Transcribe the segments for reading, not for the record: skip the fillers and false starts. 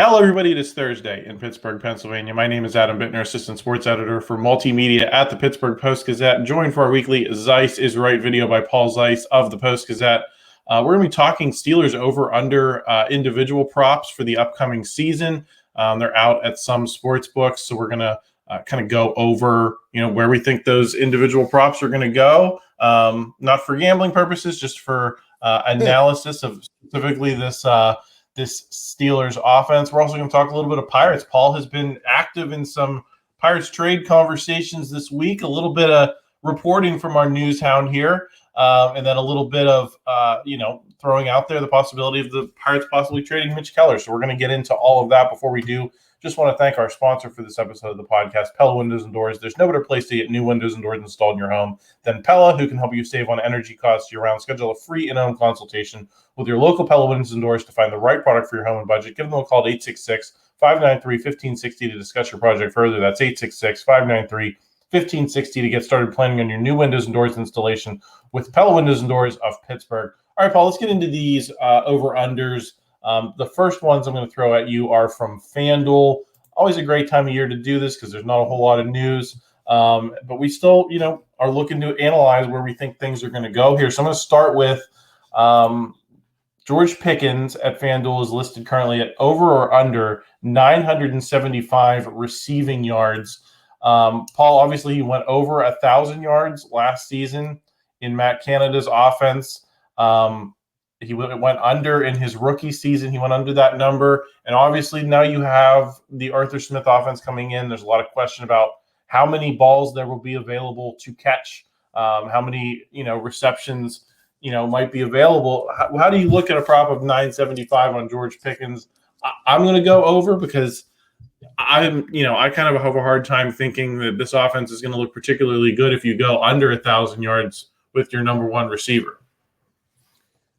Hello, everybody. It is Thursday in Pittsburgh, Pennsylvania. My name is Adam Bittner, assistant sports editor for multimedia at the Pittsburgh Post-Gazette. Joined for our weekly Zeise is Right video by Paul Zeise of the Post-Gazette. We're going to be talking Steelers over-under individual props for the upcoming season. They're out at some sports books, so we're going to kind of go over, where we think those individual props are going to go. Not for gambling purposes, just for analysis of specifically this Steelers offense. We're also going to talk a little bit of Pirates. Paul has been active in some Pirates trade conversations this week, a little bit of reporting from our news hound here, and then a little bit of, throwing out there the possibility of the Pirates possibly trading Mitch Keller. So we're going to get into all of that. Before we do, just want to thank our sponsor for this episode of the podcast, Pella Windows and Doors. There's no better place to get new windows and doors installed in your home than Pella, who can help you save on energy costs year-round. Schedule a free in-home consultation with your local Pella Windows and Doors to find the right product for your home and budget. Give them a call at 866-593-1560 to discuss your project further. That's 866-593-1560 to get started planning on your new windows and doors installation with Pella Windows and Doors of Pittsburgh. All right, Paul, let's get into these over-unders. The first ones I'm going to throw at you are from FanDuel. Always a great time of year to do this because there's not a whole lot of news. But we still, are looking to analyze where we think things are going to go here. So I'm going to start with George Pickens at FanDuel is listed currently at over or under 975 receiving yards. Paul, obviously, he went over 1,000 yards last season in Matt Canada's offense. He went under in his rookie season. He went under that number. And obviously now you have the Arthur Smith offense coming in. There's a lot of question about how many balls there will be available to catch, how many, receptions, might be available. How do you look at a prop of 975 on George Pickens? I'm going to go over because I kind of have a hard time thinking that this offense is going to look particularly good if you go under 1,000 yards with your number one receiver.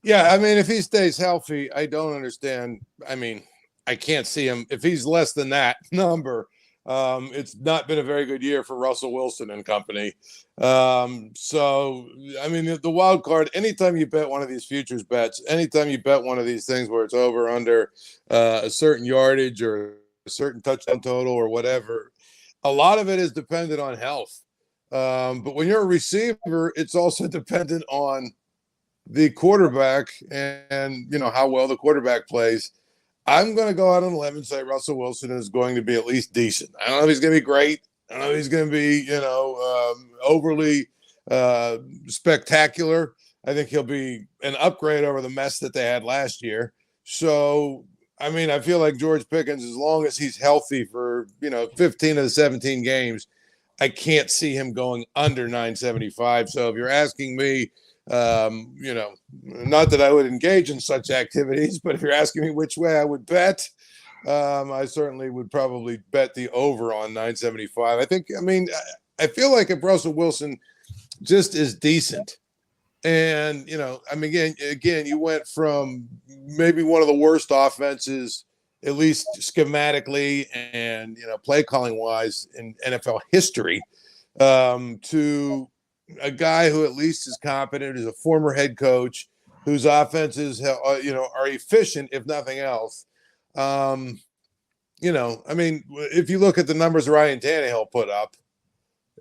Yeah, I mean, if he stays healthy, I don't understand. I mean, I can't see him. If he's less than that number, it's not been a very good year for Russell Wilson and company. So, I mean, the wild card, anytime you bet one of these futures bets, anytime you bet one of these things where it's over under a certain yardage or a certain touchdown total or whatever, a lot of it is dependent on health. But when you're a receiver, it's also dependent on the quarterback and how well the quarterback plays. I'm going to go out on a limb and say Russell Wilson is going to be at least decent. I don't know if he's going to be great. I don't know if he's going to be, overly spectacular. I think he'll be an upgrade over the mess that they had last year. So, I mean, I feel like George Pickens, as long as he's healthy for, 15 of the 17 games, I can't see him going under 975. So if you're asking me, not that I would engage in such activities, but if you're asking me which way I would bet, I certainly would probably bet the over on 975. I feel like if Russell Wilson just is decent and, again, you went from maybe one of the worst offenses, at least schematically and, play calling wise in NFL history, to a guy who at least is competent, is a former head coach, whose offenses, are efficient, if nothing else. If you look at the numbers Ryan Tannehill put up,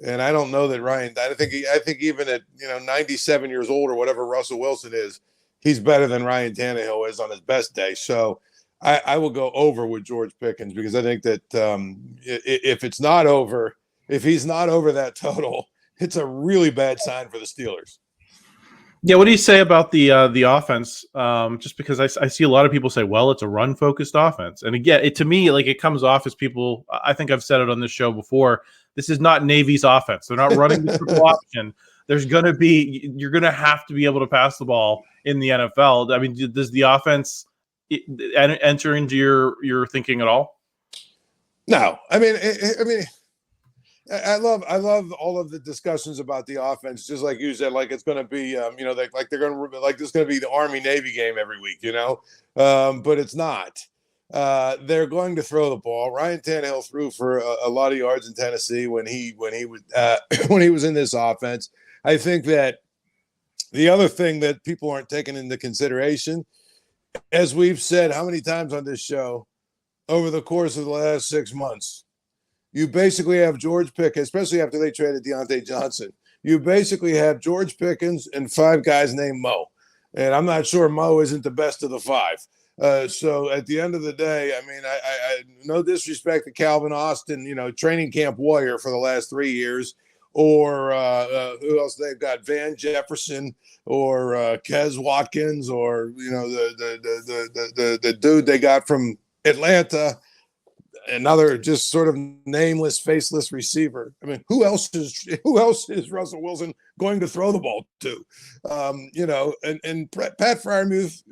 and I don't know that I think even at, 97 years old or whatever Russell Wilson is, he's better than Ryan Tannehill is on his best day. So I will go over with George Pickens because I think that if he's not over that total, it's a really bad sign for the Steelers. Yeah, what do you say about the offense? Just because I see a lot of people say, well, it's a run-focused offense. And again, to me, it comes off as people – I think I've said it on this show before. This is not Navy's offense. They're not running the triple option. There's going to be – you're going to have to be able to pass the ball in the NFL. I mean, does the offense enter into your thinking at all? No. I love all of the discussions about the offense, just like you said, like it's going to be, they're going to like this is going to be the Army-Navy game every week, but it's not. They're going to throw the ball. Ryan Tannehill threw for a lot of yards in Tennessee when he was in this offense. I think that the other thing that people aren't taking into consideration, as we've said how many times on this show, over the course of the last 6 months. You basically have George Pickens, especially after they traded Deontay Johnson. You basically have George Pickens and 5 guys named Mo. And I'm not sure Mo isn't the best of the 5. So at the end of the day, I mean, I no disrespect to Calvin Austin, training camp warrior for the last 3 years, or who else they've got? Van Jefferson, or Kez Watkins, or the dude they got from Atlanta, another just sort of nameless, faceless receiver. I mean, who else is Russell Wilson going to throw the ball to? And Pat Freiermuth,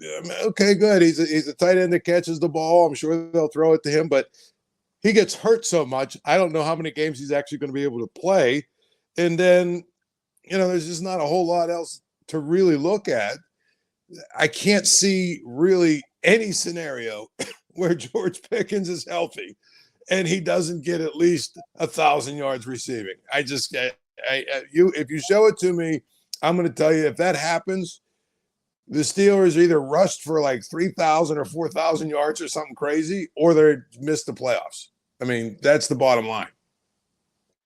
okay, good. He's a tight end that catches the ball. I'm sure they'll throw it to him, but he gets hurt so much. I don't know how many games he's actually going to be able to play. And then, there's just not a whole lot else to really look at. I can't see really any scenario where George Pickens is healthy and he doesn't get at least 1,000 yards receiving. If you show it to me, I'm going to tell you, if that happens, the Steelers either rushed for like 3,000 or 4,000 yards or something crazy, or they missed the playoffs. I mean, that's the bottom line.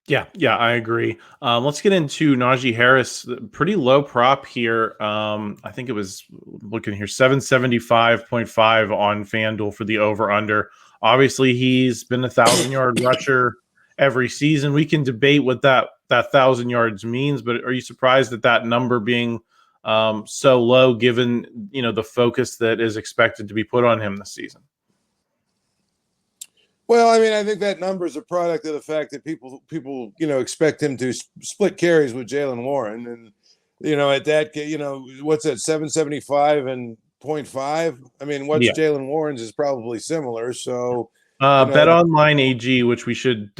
Yeah, I agree. Let's get into Najee Harris. Pretty low prop here. I think it was, looking here, 775.5 on FanDuel for the over-under. Obviously, he's been a 1,000-yard rusher every season. We can debate what that 1,000 yards means, but are you surprised at that number being so low, given the focus that is expected to be put on him this season? Well, I mean, I think that number is a product of the fact that people expect him to split carries with Jaylen Warren, and at that, what's that, 775 and 0.5? I mean, what's Jaylen Warren's is probably similar. So, Bet Online AG, which we should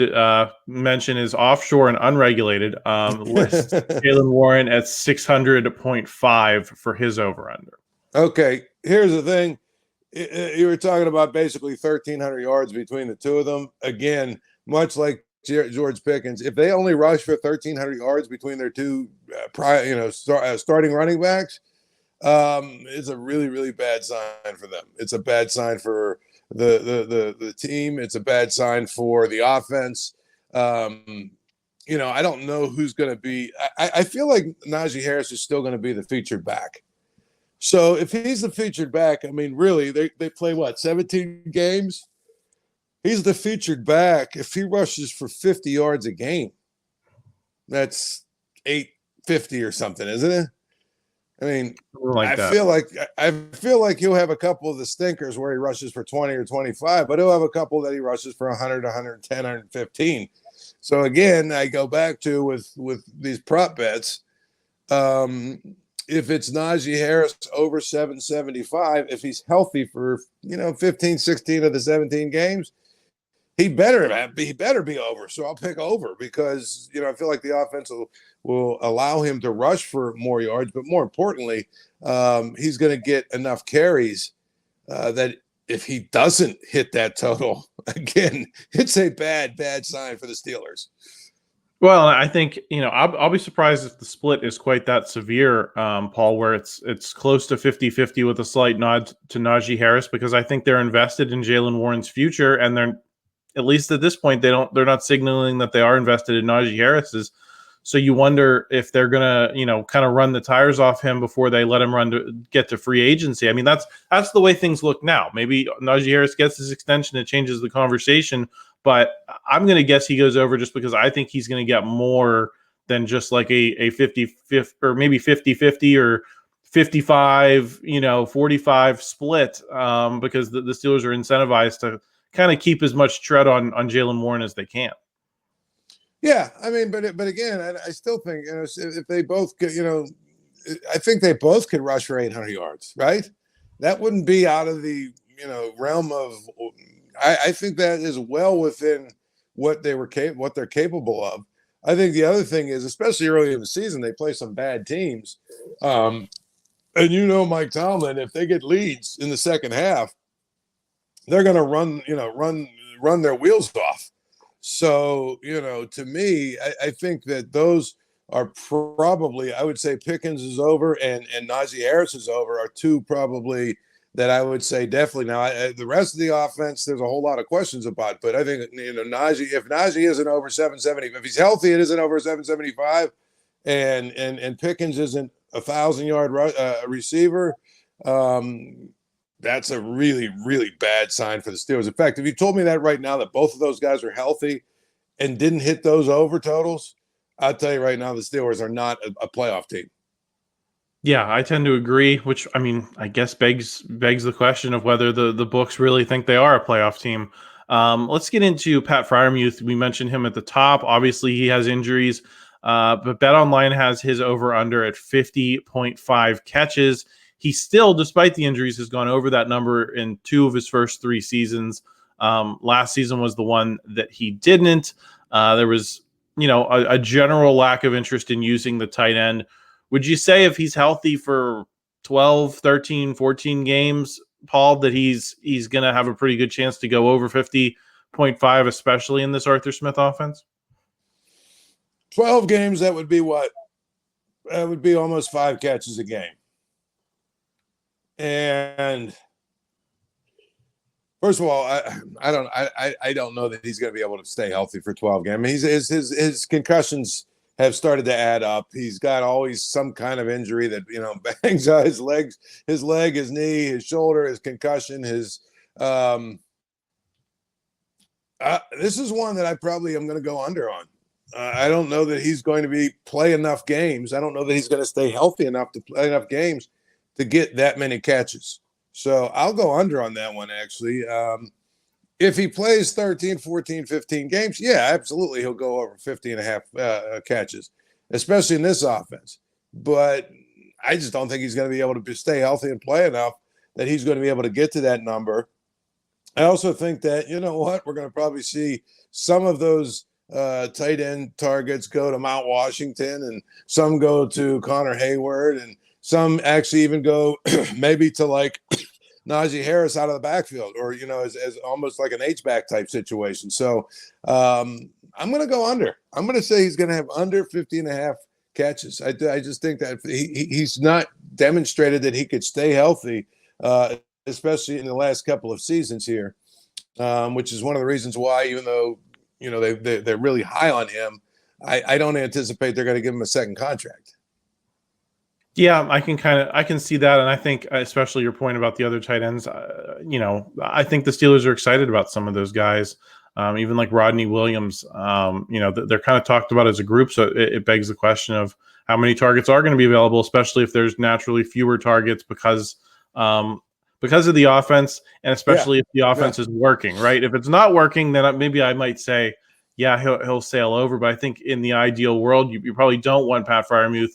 mention is offshore and unregulated, lists Jaylen Warren at 600.5 for his over/under. Okay, here's the thing. You were talking about basically 1,300 yards between the two of them. Again, much like George Pickens, if they only rush for 1,300 yards between their two, starting running backs, it's a really, really bad sign for them. It's a bad sign for the team. It's a bad sign for the offense. I don't know who's going to be. I feel like Najee Harris is still going to be the featured back. So if he's the featured back, I mean, really, they play, 17 games? He's the featured back. If he rushes for 50 yards a game, that's 850 or something, isn't it? I mean, I feel like he'll have a couple of the stinkers where he rushes for 20 or 25, but he'll have a couple that he rushes for 100, 110, 115. So again, I go back to with these prop bets. If it's Najee Harris over 775, if he's healthy for 15, 16 of the 17 games, he better be over. So I'll pick over, because I feel like the offense will allow him to rush for more yards, but more importantly, he's going to get enough carries that if he doesn't hit that total, again, it's a bad sign for the Steelers. Well, I think, I'll be surprised if the split is quite that severe, Paul, where it's close to 50-50 with a slight nod to Najee Harris, because I think they're invested in Jaylen Warren's future, and they're, at least at this point, they're not signaling that they are invested in Najee Harris's. So you wonder if they're gonna, kind of run the tires off him before they let him get to free agency. I mean, that's the way things look now. Maybe Najee Harris gets his extension, it changes the conversation. But I'm going to guess he goes over, just because I think he's going to get more than just like a 50 or maybe 50-50 or 55, 45 split, because the Steelers are incentivized to kind of keep as much tread on Jaylen Warren as they can. Yeah, I mean, but again, I still think, if they both get, I think they both could rush for 800 yards, right? That wouldn't be out of the realm of. I think that is well within what they're capable of. I think the other thing is, especially early in the season, they play some bad teams. And Mike Tomlin, if they get leads in the second half, they're going to run their wheels off. So, to me, I think that those are probably, I would say Pickens is over and Najee Harris is over, are two probably that I would say definitely. Now, the rest of the offense, there's a whole lot of questions about, but I think, Najee, if Najee isn't over 770, if he's healthy, it isn't over 775, and Pickens isn't 1,000-yard receiver, that's a really, really bad sign for the Steelers. In fact, if you told me that right now, that both of those guys are healthy and didn't hit those over totals, I'll tell you right now, the Steelers are not a playoff team. Yeah, I tend to agree, which, I mean, I guess begs the question of whether the books really think they are a playoff team. Let's get into Pat Freiermuth. We mentioned him at the top. Obviously, he has injuries, but BetOnline has his over-under at 50.5 catches. He still, despite the injuries, has gone over that number in 2 of his first 3 seasons. Last season was the one that he didn't. There was, a general lack of interest in using the tight end. Would you say if he's healthy for 12, 13, 14 games, Paul, that he's going to have a pretty good chance to go over 50.5, especially in this Arthur Smith offense? 12 games, that would be what? That would be almost 5 catches a game. And first of all, I don't know that he's going to be able to stay healthy for 12 games. I mean, his concussions have started to add up. He's got always some kind of injury that, bangs out his leg, his knee, his shoulder, his concussion, his this is one that I probably am going to go under on. I don't know that he's going to play enough games. I don't know that he's going to stay healthy enough to play enough games to get that many catches. So I'll go under on that one, actually. If he plays 13, 14, 15 games, yeah, absolutely, he'll go over 50 and a half catches, especially in this offense. But I just don't think he's going to be able to stay healthy and play enough that he's going to be able to get to that number. I also think that, we're going to probably see some of those tight end targets go to Mount Washington, and some go to Connor Hayward, and some actually even go maybe to like Najee Harris out of the backfield, or, as almost like an H-back type situation. So I'm going to go under. I'm going to say he's going to have under 50 and a half catches. I just think that he's not demonstrated that he could stay healthy, especially in the last couple of seasons here, which is one of the reasons why, even though, they're really high on him, I don't anticipate they're going to give him a second contract. Yeah, I can see that, and I think especially your point about the other tight ends. I think the Steelers are excited about some of those guys, even like Rodney Williams. They're kind of talked about as a group, so it begs the question of how many targets are going to be available, especially if there's naturally fewer targets because of the offense, and especially if the offense is working. Right? If it's not working, then maybe I might say, yeah, he'll sail over. But I think in the ideal world, you probably don't want Pat Freiermuth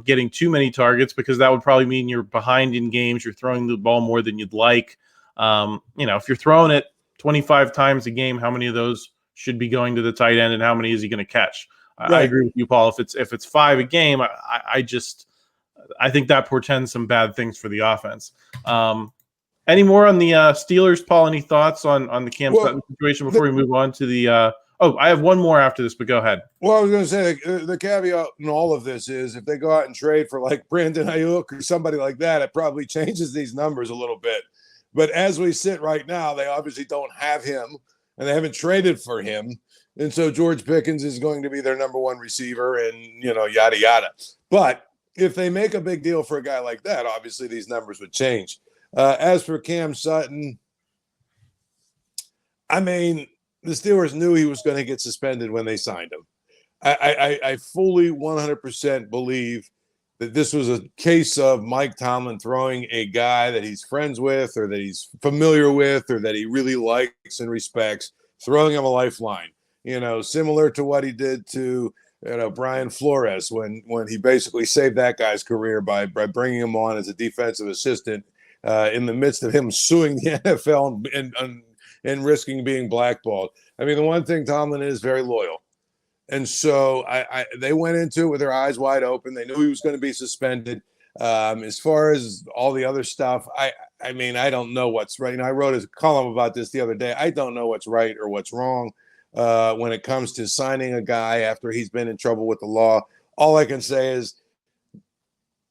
getting too many targets, because that would probably mean you're behind in games. You're throwing the ball more than you'd like. If you're throwing it 25 times a game, how many of those should be going to the tight end, and how many is he going to catch? Right. I agree with you, Paul. If it's 5 a game, I think that portends some bad things for the offense. Any more on the Steelers, Paul? Any thoughts on the Cam Sutton situation before we move on to the I have one more after this, but go ahead. Well, I was going to say the caveat in all of this is if they go out and trade for like Brandon Ayuk or somebody like that, it probably changes these numbers a little bit. But as we sit right now, they obviously don't have him, and they haven't traded for him. And so George Pickens is going to be their number 1 receiver, and, yada, yada. But if they make a big deal for a guy like that, obviously these numbers would change. As for Cam Sutton, I mean, the Steelers knew he was going to get suspended when they signed him. I fully 100% believe that this was a case of Mike Tomlin throwing a guy that he's friends with, or that he's familiar with, or that he really likes and respects, throwing him a lifeline, similar to what he did to, Brian Flores when he basically saved that guy's career by bringing him on as a defensive assistant in the midst of him suing the NFL and risking being blackballed. I mean, the one thing, Tomlin is very loyal. And so they went into it with their eyes wide open. They knew he was going to be suspended. As far as all the other stuff, I mean, I don't know what's right. I wrote a column about this the other day. I don't know what's right or what's wrong when it comes to signing a guy after he's been in trouble with the law. All I can say is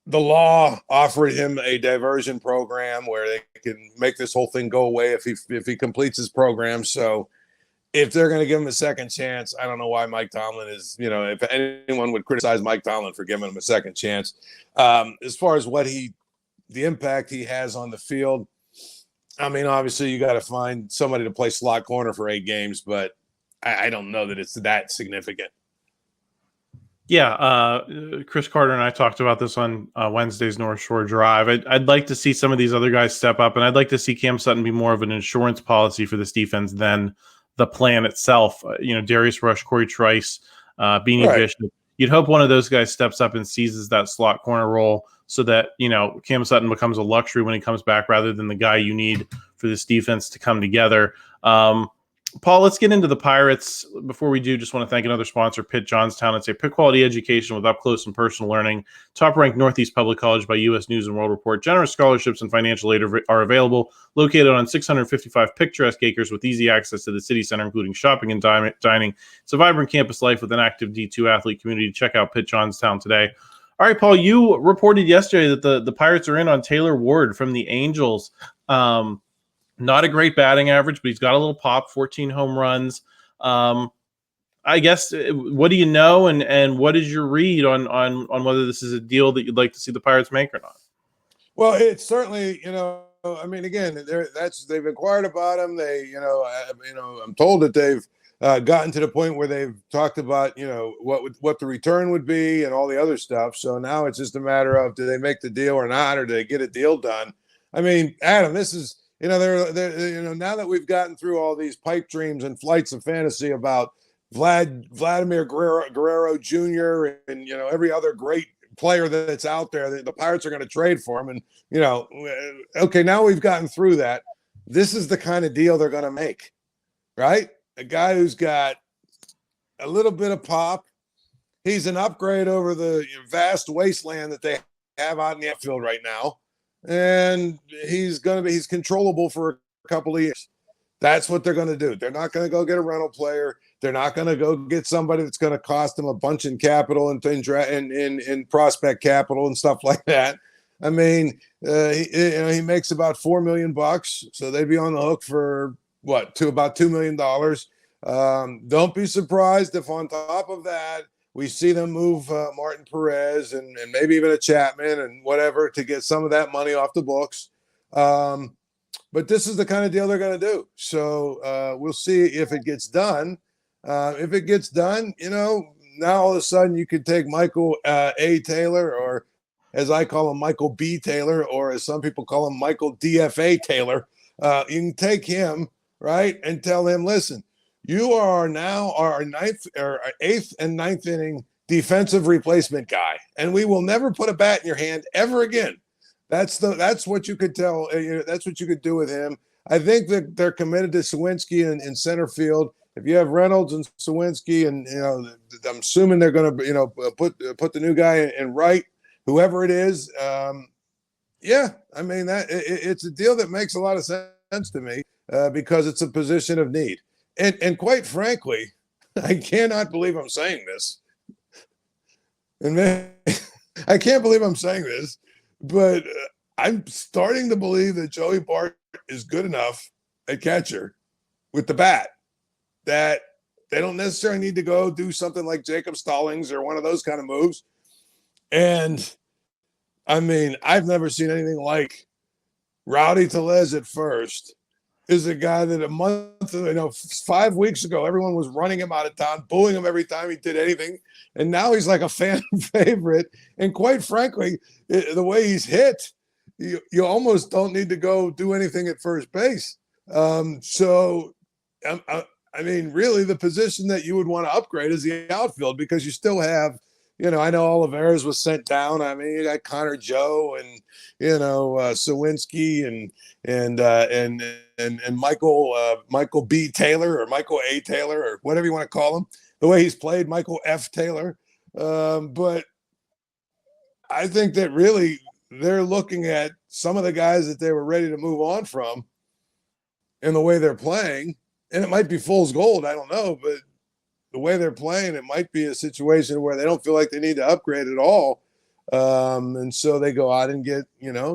the law offered him a diversion program where they can make this whole thing go away if he completes his program. So if they're going to give him a second chance, I don't know why Mike Tomlin is, if anyone would criticize Mike Tomlin for giving him a second chance. As far as the impact he has on the field, I mean, obviously you got to find somebody to play slot corner for 8 games, but I don't know that it's that significant. Yeah, Chris Carter and I talked about this on Wednesday's North Shore Drive. I'd like to see some of these other guys step up, and I'd like to see Cam Sutton be more of an insurance policy for this defense than the plan itself. Darius Rush, Corey Trice, Beanie Bishop. You'd hope one of those guys steps up and seizes that slot corner role so that, Cam Sutton becomes a luxury when he comes back rather than the guy you need for this defense to come together. Paul, let's get into the Pirates. Before we do, just want to thank another sponsor, Pitt Johnstown. It's a Pitt quality education with up-close and personal learning. Top-ranked Northeast Public College by U.S. News and World Report. Generous scholarships and financial aid are available. Located on 655 picturesque acres with easy access to the city center, including shopping and dining. It's a vibrant campus life with an active D2 athlete community. Check out Pitt Johnstown today. All right, Paul, you reported yesterday that the Pirates are in on Taylor Ward from the Angels. Not a great batting average, but he's got a little pop, 14 home runs. I guess, what do you know, and what is your read on whether this is a deal that you'd like to see the Pirates make or not? Well, it's certainly, I mean, again, they've inquired about him. I'm told that they've gotten to the point where they've talked about, what the return would be and all the other stuff. So now it's just a matter of, do they make the deal or not, or do they get a deal done? I mean, Adam, this is, now that we've gotten through all these pipe dreams and flights of fantasy about Vladimir Guerrero Jr. and, every other great player that's out there, the Pirates are going to trade for him. And, okay, now we've gotten through that. This is the kind of deal they're going to make, right? A guy who's got a little bit of pop. He's an upgrade over the vast wasteland that they have out in the outfield right now. And he's controllable for a couple of years. That's what they're going to do. They're not going to go get a rental player. They're not going to go get somebody that's going to cost them a bunch in capital and in prospect capital and stuff like that. I mean, he makes about $4 million, so they'd be on the hook for about $2 million. Don't be surprised if on top of that we see them move Martin Perez and maybe even a Chapman and whatever to get some of that money off the books. But this is the kind of deal they're going to do. So we'll see if it gets done. If it gets done, now all of a sudden you could take Michael A. Taylor, or as I call him, Michael B. Taylor, or as some people call him, Michael DFA Taylor. You can take him, right, and tell him, listen, you are now our 8th and 9th inning defensive replacement guy, and we will never put a bat in your hand ever again. That's what you could tell. That's what you could do with him. I think that they're committed to Sawinski in center field. If you have Reynolds and Sawinski, and I'm assuming they're going to put the new guy in right, whoever it is. Yeah, I mean it's a deal that makes a lot of sense to me because it's a position of need. And quite frankly, I cannot believe I'm saying this. And I can't believe I'm saying this, but I'm starting to believe that Joey Bart is good enough at catcher with the bat that they don't necessarily need to go do something like Jacob Stallings or one of those kind of moves. And I mean, I've never seen anything like Rowdy Tellez at first. Is a guy that 5 weeks ago, everyone was running him out of town, booing him every time he did anything. And now he's like a fan favorite. And quite frankly, the way he's hit, you almost don't need to go do anything at first base. I mean, really the position that you would want to upgrade is the outfield, because you still have, I know Olivares was sent down. I mean, you got Connor Joe and, Sawinski and Michael B. Taylor or Michael A. Taylor or whatever you want to call him, the way he's played, Michael F. Taylor. But I think that really they're looking at some of the guys that they were ready to move on from and the way they're playing. And it might be fool's gold. I don't know, but the way they're playing, it might be a situation where they don't feel like they need to upgrade at all. And so they go out and get,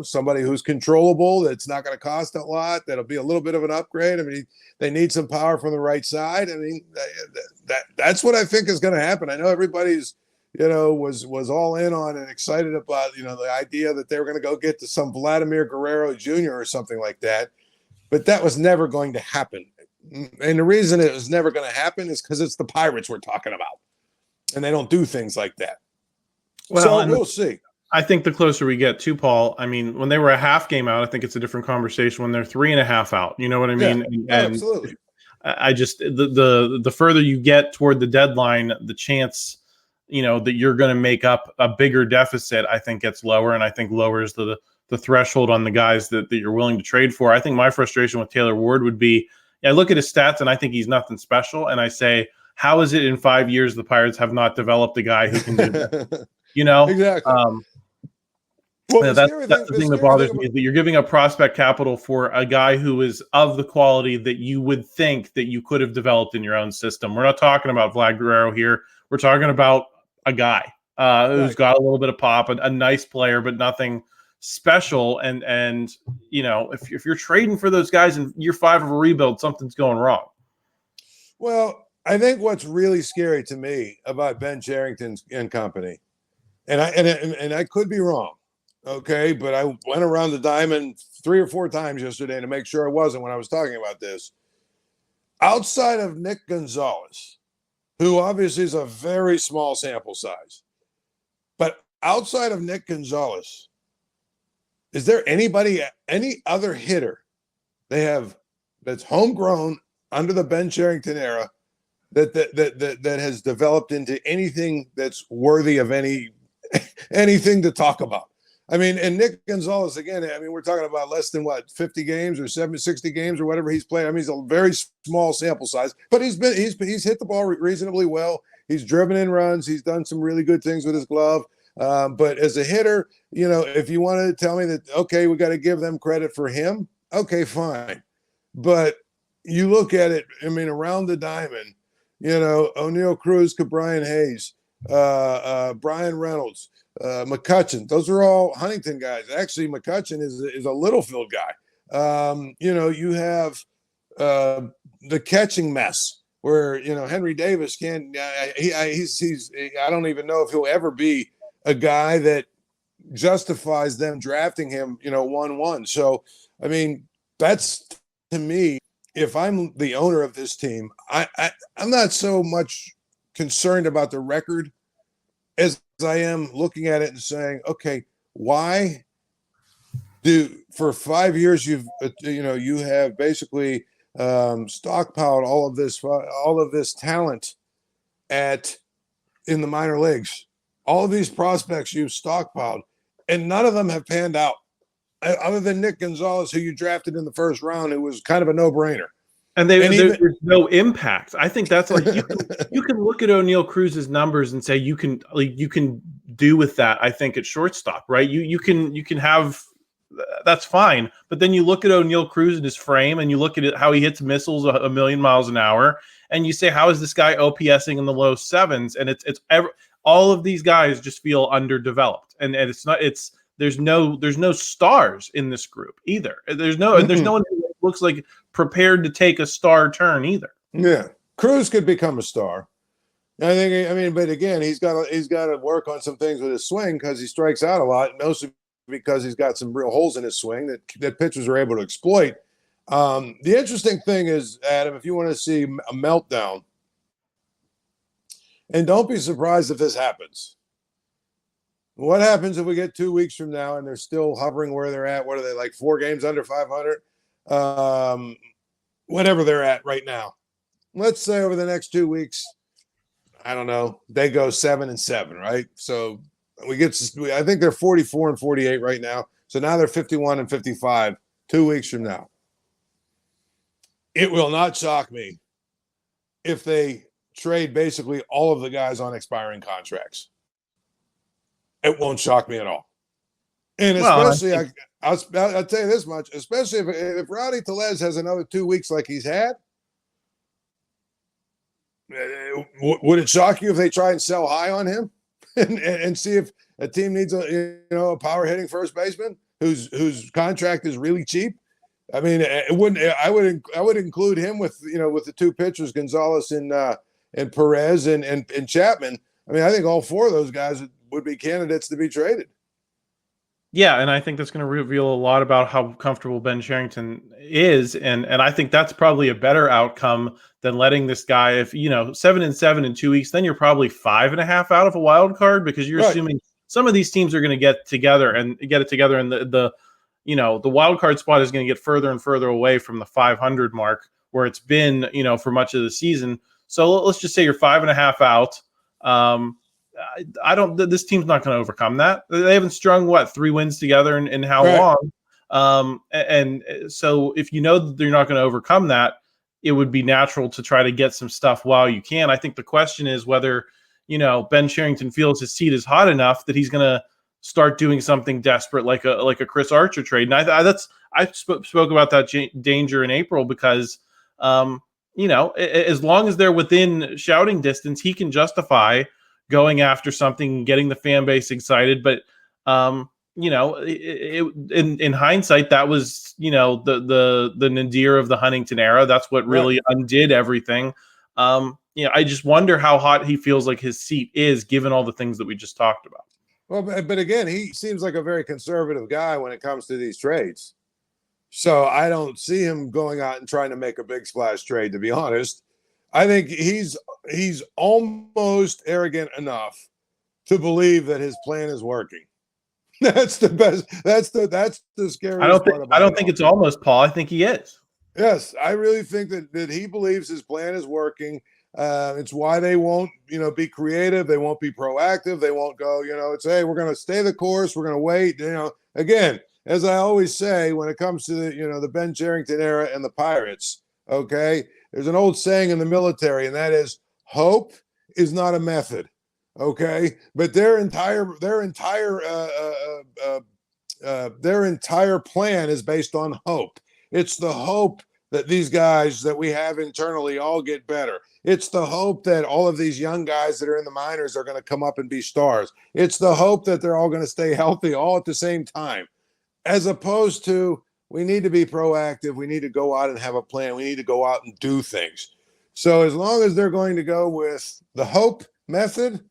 somebody who's controllable, that's not going to cost a lot, that'll be a little bit of an upgrade. I mean, they need some power from the right side. I mean, that's what I think is going to happen. I know everybody's, was all in on and excited about, the idea that they were going to go get to some Vladimir Guerrero Jr. or something like that. But that was never going to happen. And the reason it was never going to happen is because it's the Pirates we're talking about. And they don't do things like that. Well, so we'll see. I think the closer we get to, Paul, I mean, when they were a half game out, I think it's a different conversation. When they're 3.5 out, you know what I mean? Yeah, absolutely. I just the further you get toward the deadline, the chance, that you're going to make up a bigger deficit, I think gets lower, and I think lowers the threshold on the guys that you're willing to trade for. I think my frustration with Taylor Ward would be, I look at his stats and I think he's nothing special, and I say, how is it in 5 years the Pirates have not developed a guy who can do that? Exactly. That's the thing that bothers me, is that you're giving up prospect capital for a guy who is of the quality that you would think that you could have developed in your own system. We're not talking about Vlad Guerrero here. We're talking about a guy who's got a little bit of pop, a nice player, but nothing special. And if you're trading for those guys in year 5 of a rebuild, something's going wrong. Well, I think what's really scary to me about Ben Cherington and company, and I could be wrong, okay, but I went around the diamond 3 or 4 times yesterday to make sure I wasn't when I was talking about this. Outside of Nick Gonzalez, who obviously is a very small sample size, but outside of Nick Gonzalez, is there any other hitter they have that's homegrown under the Ben Cherington era that has developed into anything that's worthy of anything to talk about? I mean, and Nick Gonzalez, again, I mean, we're talking about less than 50 games or 60 games or whatever he's played. I mean, he's a very small sample size, but he's hit the ball reasonably well. He's driven in runs. He's done some really good things with his glove. But as a hitter, if you want to tell me that, okay, we got to give them credit for him, okay, fine. But you look at it, I mean, around the diamond, O'Neill Cruz, Brian Hayes, Brian Reynolds, McCutcheon. Those are all Huntington guys. Actually, McCutcheon is a Littlefield guy. You have the catching mess where Henry Davis can't. He's I don't even know if he'll ever be a guy that justifies them drafting him. 1-1. So I mean, that's, to me, if I'm the owner of this team, I'm not so much concerned about the record as I am looking at it and saying, okay, why for 5 years you have basically stockpiled all of this talent in the minor leagues, all of these prospects you've stockpiled, and none of them have panned out, other than Nick Gonzalez, who you drafted in the first round, who was kind of a no-brainer. And there's no impact. I think that's like you can look at O'Neill Cruz's numbers and say you can do with that. I think at shortstop, right? You can have, that's fine. But then you look at O'Neill Cruz and his frame, and you look at how he hits missiles a million miles an hour, and you say, how is this guy OPSing in the low 7s? And all of these guys just feel underdeveloped, and there's no stars in this group either. There's no one who looks like prepared to take a star turn either. Yeah, Cruz could become a star. But again, he's got to work on some things with his swing, because he strikes out a lot, mostly because he's got some real holes in his swing that pitchers are able to exploit. The interesting thing is, Adam, if you want to see a meltdown, and don't be surprised if this happens. What happens if we get 2 weeks from now and they're still hovering where they're at? What are they, like 4 games under 500? Whatever they're at right now. Let's say over the next 2 weeks, I don't know, they go 7-7, right? So I think they're 44-48 right now. So now they're 51-55 2 weeks from now. It will not shock me if they trade basically all of the guys on expiring contracts. It won't shock me at all. And especially, I'll tell you this much, especially if Rowdy Tellez has another 2 weeks like he's had, would it shock you if they try and sell high on him? and see if a team needs a power hitting first baseman whose contract is really cheap. I mean, I would include him with the two pitchers, Gonzalez and Perez and Chapman. I mean, I think all four of those guys would be candidates to be traded. Yeah, and I think that's going to reveal a lot about how comfortable Ben Cherington is, and I think that's probably a better outcome than letting this guy. If 7-7 in 2 weeks, then you're probably 5.5 out of a wild card because you're assuming some of these teams are going to get it together, and the wild card spot is going to get further and further away from the 500 mark where it's been for much of the season. So let's just say you're 5.5 out. This team's not going to overcome that. They haven't strung 3 wins together in how long? And so if you know that they're not going to overcome that, it would be natural to try to get some stuff while you can. I think the question is whether, Ben Cherington feels his seat is hot enough that he's going to start doing something desperate like a Chris Archer trade. And I spoke about that danger in April because, as long as they're within shouting distance, he can justify going after something, getting the fan base excited. But, in hindsight, that was, the nadir of the Huntington era. That's what really undid everything. I just wonder how hot he feels like his seat is, given all the things that we just talked about. Well, but again, he seems like a very conservative guy when it comes to these trades. So I don't see him going out and trying to make a big splash trade, to be honest. I think he's almost arrogant enough to believe that his plan is working. That's the best. That's the scariest part about it. I don't think it's almost, Paul. I think he is. Yes, I really think that he believes his plan is working. It's why they won't, be creative. They won't be proactive. They won't go, it's, hey, we're going to stay the course. We're going to wait. Again, as I always say, when it comes to the Ben Cherington era and the Pirates, okay, there's an old saying in the military, and that is hope is not a method. Okay, but their entire plan is based on hope. It's the hope that these guys that we have internally all get better. It's the hope that all of these young guys that are in the minors are going to come up and be stars. It's the hope that they're all going to stay healthy all at the same time, as opposed to we need to be proactive. We need to go out and have a plan. We need to go out and do things. So as long as they're going to go with the hope method,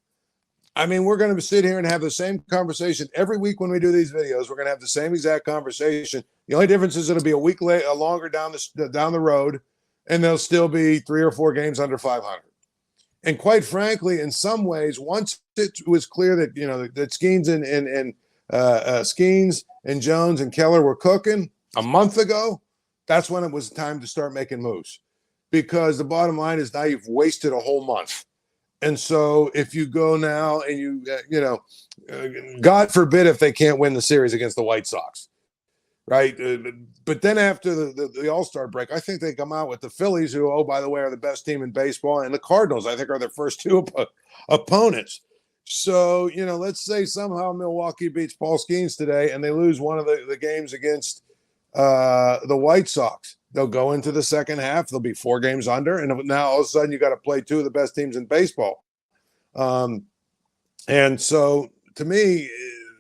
I mean, we're going to sit here and have the same conversation every week when we do these videos. We're going to have the same exact conversation. The only difference is it'll be a week longer down the road, and there'll still be 3 or 4 games under 500. And quite frankly, in some ways, once it was clear that that Skeens and Jones and Keller were cooking a month ago, that's when it was time to start making moves. Because the bottom line is now you've wasted a whole month. And so if you go now and God forbid if they can't win the series against the White Sox, right? But then after the All-Star break, I think they come out with the Phillies, who, oh, by the way, are the best team in baseball, and the Cardinals, I think, are their first 2 opponents. So, let's say somehow Milwaukee beats Paul Skeens today and they lose one of the games against the White Sox. They'll go into the second half. They'll be 4 games under. And now all of a sudden you got to play 2 of the best teams in baseball. And so to me,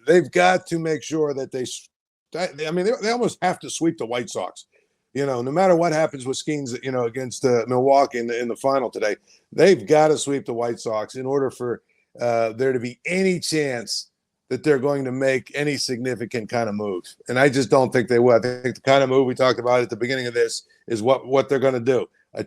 they've got to make sure that they almost have to sweep the White Sox. No matter what happens with Skeens, against Milwaukee in the final today, they've got to sweep the White Sox in order for there to be any chance that they're going to make any significant kind of moves. And I just don't think they will. I think the kind of move we talked about at the beginning of this is what they're going to do. A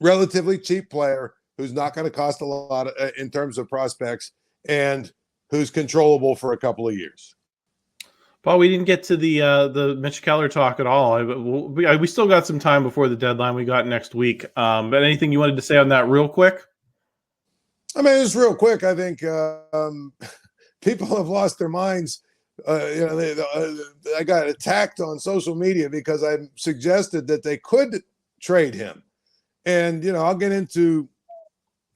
relatively cheap player who's not going to cost a lot in terms of prospects and who's controllable for a couple of years. Paul, we didn't get to the Mitch Keller talk at all. We still got some time before the deadline we got next week. But anything you wanted to say on that real quick? I mean, just real quick, I think people have lost their minds. I got attacked on social media because I suggested that they could trade him, and I'll get into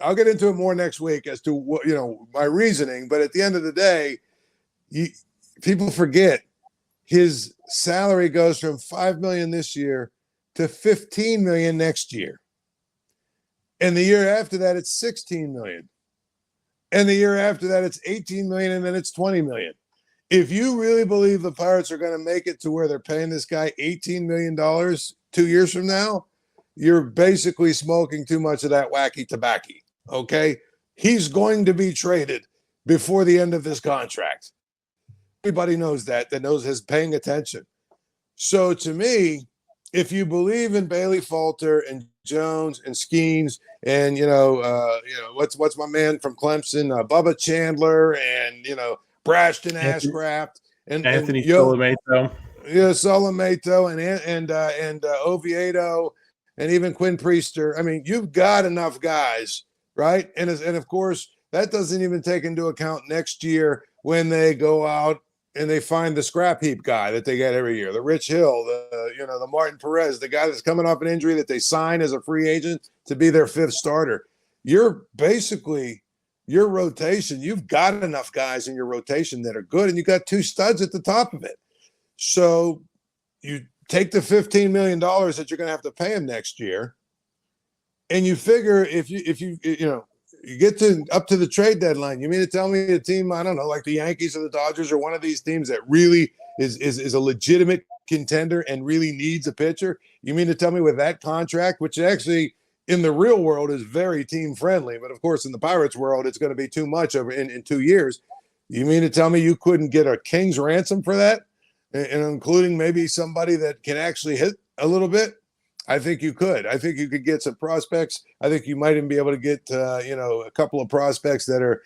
it more next week as to what my reasoning. But at the end of the day, people forget his salary goes from $5 million this year to $15 million next year, and the year after that it's $16 million. And the year after that, it's $18 million, and then it's $20 million. If you really believe the Pirates are going to make it to where they're paying this guy $18 million 2 years from now, you're basically smoking too much of that wacky tobacco, okay? He's going to be traded before the end of this contract. Everybody knows that knows his paying attention. So to me, if you believe in Bailey Falter and Jones and Skeens and what's my man from Clemson, Bubba Chandler and Brashton Ashcraft and Anthony Solomato, and Oviedo and even Quinn Priester. I mean, you've got enough guys, right? And of course, that doesn't even take into account next year when they go out and they find the scrap heap guy that they get every year, the Rich Hill, the Martin Perez, the guy that's coming off an injury that they sign as a free agent to be their fifth starter. You're basically your rotation. You've got enough guys in your rotation that are good, and you got two studs at the top of it. So you take the $15 million that you're going to have to pay him next year, and you figure if you get up to the trade deadline, you mean to tell me a team, I don't know, like the Yankees or the Dodgers or one of these teams that really is a legitimate contender and really needs a pitcher? You mean to tell me with that contract, which actually in the real world is very team friendly, but of course in the Pirates world, it's going to be too much over in 2 years. You mean to tell me you couldn't get a king's ransom for that? And including maybe somebody that can actually hit a little bit? I think you could. I think you could get some prospects. I think you might even be able to get, a couple of prospects that are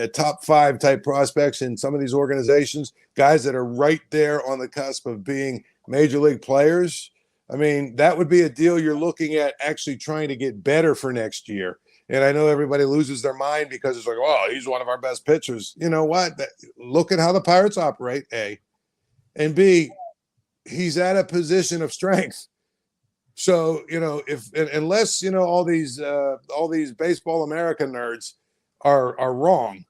top 5 type prospects in some of these organizations, guys that are right there on the cusp of being major league players. I mean, that would be a deal you're looking at actually trying to get better for next year. And I know everybody loses their mind because it's like, oh, he's one of our best pitchers. You know what? Look at how the Pirates operate, A. And B, he's at a position of strength. So, unless all these baseball America nerds are wrong,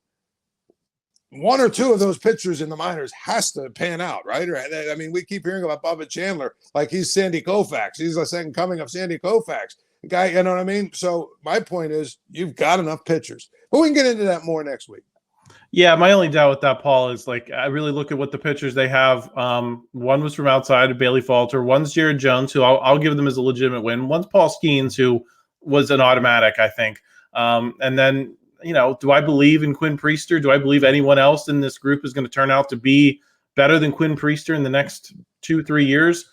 one or two of those pitchers in the minors has to pan out, right? I mean, we keep hearing about Bubba Chandler like he's Sandy Koufax. He's the second coming of Sandy Koufax. The guy, you know what I mean? So my point is you've got enough pitchers. But we can get into that more next week. Yeah, my only doubt with that, Paul, is I really look at what the pitchers they have. One was from outside of Bailey Falter. One's Jared Jones, who I'll give them as a legitimate win. One's Paul Skeens, who was an automatic, I think. And then, do I believe in Quinn Priester? Do I believe anyone else in this group is going to turn out to be better than Quinn Priester in the next 2-3 years?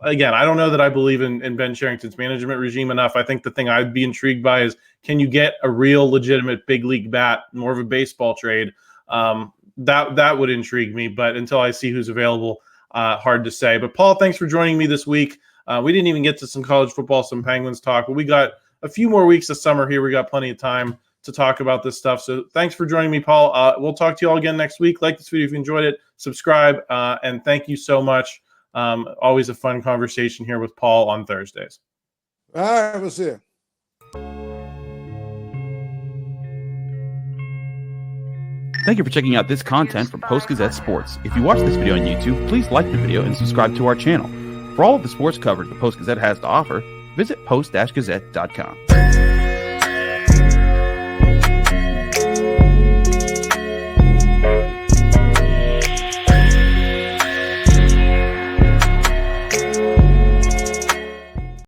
Again, I don't know that I believe in Ben Cherington's management regime enough. I think the thing I'd be intrigued by is, can you get a real legitimate big league bat, more of a baseball trade? That would intrigue me. But until I see who's available, hard to say. But Paul, thanks for joining me this week. We didn't even get to some college football, some Penguins talk, but we got a few more weeks of summer here. We got plenty of time to talk about this stuff. So thanks for joining me, Paul. We'll talk to you all again next week. Like this video if you enjoyed it, subscribe, and thank you so much. Always a fun conversation here with Paul on Thursdays. All right, we'll see you. Thank you for checking out this content from Post-Gazette Sports. If you watch this video on YouTube, please like the video and subscribe to our channel. For all of the sports coverage the Post-Gazette has to offer, visit post-gazette.com.